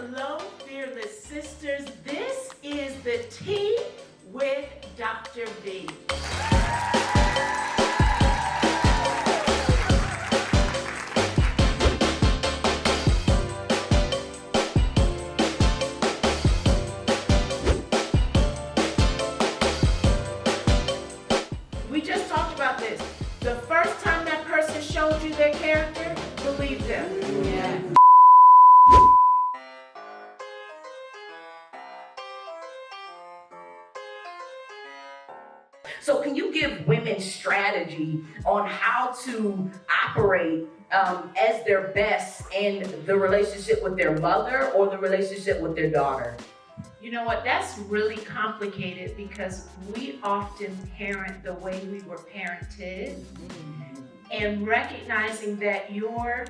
Hello, fearless sisters. This is the Tea with Dr. V. We just talked about this. The first time that person showed you their character, believe them. Yeah. So can you give women strategy on how to operate as their best in the relationship with their mother or the relationship with their daughter? You know what? That's really complicated because we often parent the way we were parented, and recognizing that your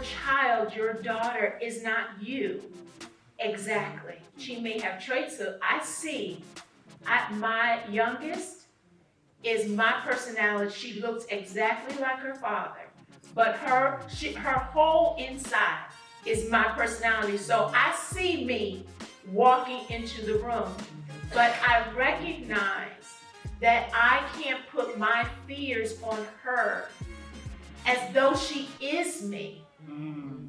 child, your daughter is not you. Exactly. She may have traits. So I see my youngest is my personality. She looks exactly like her father, but her whole inside is my personality. So I see me walking into the room, but I recognize that I can't put my fears on her as though she is me.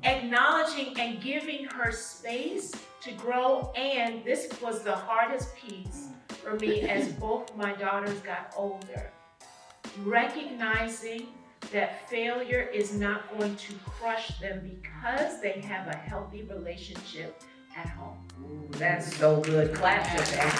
Acknowledging and giving her space to grow. And this was the hardest piece for me as both my daughters got older. Recognizing that failure is not going to crush them because they have a healthy relationship at home. Ooh, that's so good. Clap for that.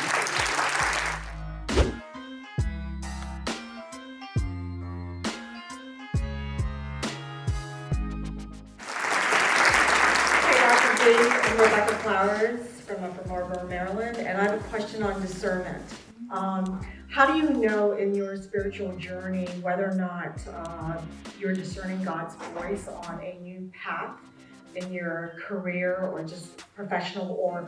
I'm Rebecca Flowers from Marlboro, Maryland, and I have a question on discernment. How do you know in your spiritual journey whether or not you're discerning God's voice on a new path in your career or just professional or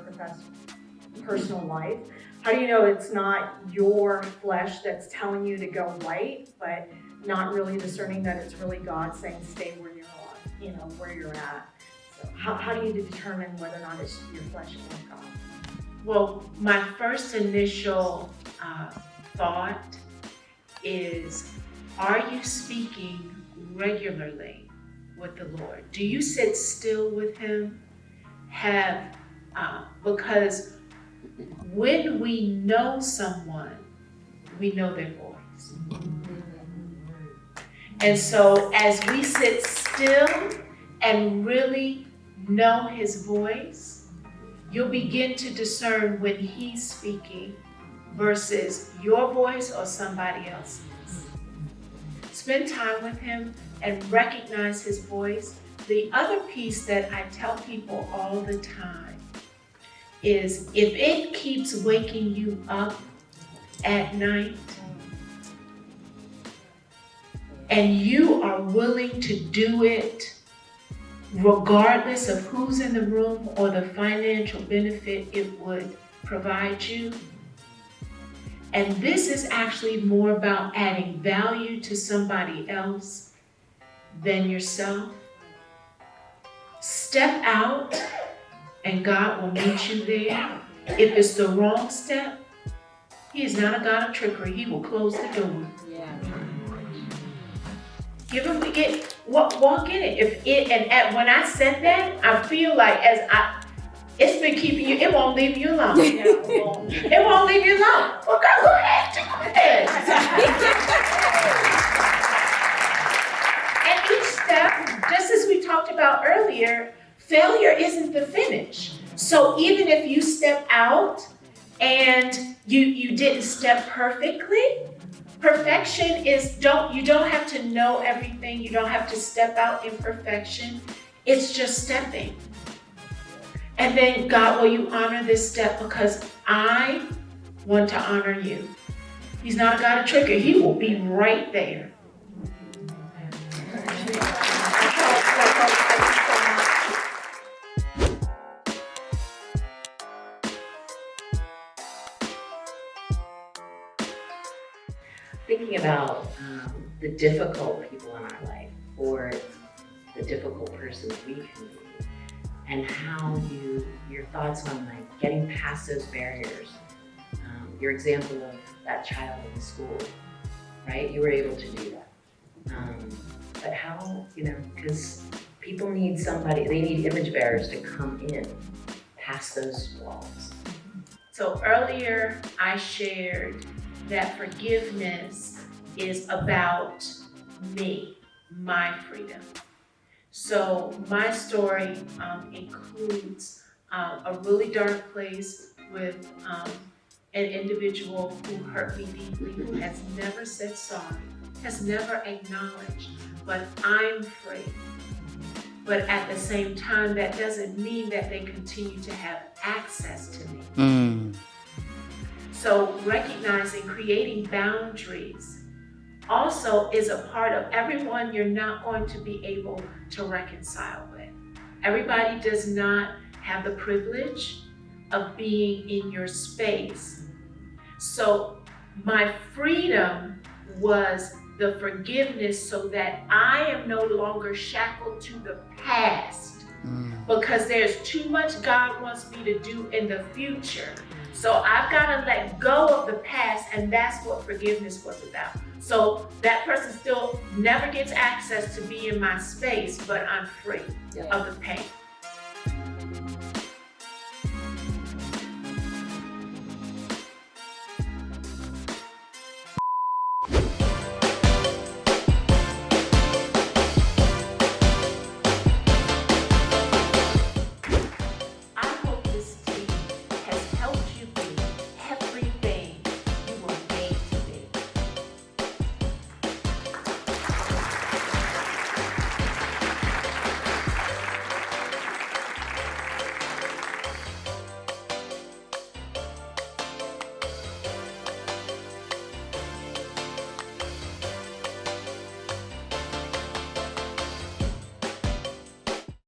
personal life? How do you know it's not your flesh that's telling you to go right, but not really discerning that it's really God saying stay where you're on, where you're at? How do you determine whether or not it's your flesh or God? Well, my first initial thought is, are you speaking regularly with the Lord? Do you sit still with Him? Because when we know someone, we know their voice. And so as we sit still and really know His voice, you'll begin to discern when He's speaking versus your voice or somebody else's. Spend time with Him and recognize His voice. The other piece that I tell people all the time is, if it keeps waking you up at night and you are willing to do it regardless of who's in the room or the financial benefit it would provide you. And this is actually more about adding value to somebody else than yourself. Step out and God will meet you there. If it's the wrong step, He is not a God of trickery. He will close the door. Yeah. Walk in it. When I said that, I feel like it's been keeping you. It won't leave you alone. It won't leave you alone. Well, go ahead, do it. And each step, just as we talked about earlier, failure isn't the finish. So even if you step out and you didn't step perfectly. Perfection is, you don't have to know everything. You don't have to step out in perfection. It's just stepping. And then God, will you honor this step because I want to honor you. He's not a God of trickery. He will be right there. Thinking about the difficult people in our life or the difficult person we can be, and how your thoughts on like getting past those barriers. Your example of that child in the school, right? You were able to do that. But how, because people need somebody, they need image bearers to come in past those walls. So earlier I shared that forgiveness is about me, my freedom. So my story includes a really dark place with an individual who hurt me deeply, who has never said sorry, has never acknowledged, but I'm free. But at the same time, that doesn't mean that they continue to have access to me. So recognizing, creating boundaries also is a part of everyone you're not going to be able to reconcile with. Everybody does not have the privilege of being in your space. So my freedom was the forgiveness so that I am no longer shackled to the past, because there's too much God wants me to do in the future. So I've got to let go of the past, and that's what forgiveness was about. So that person still never gets access to be in my space, but I'm free of the pain.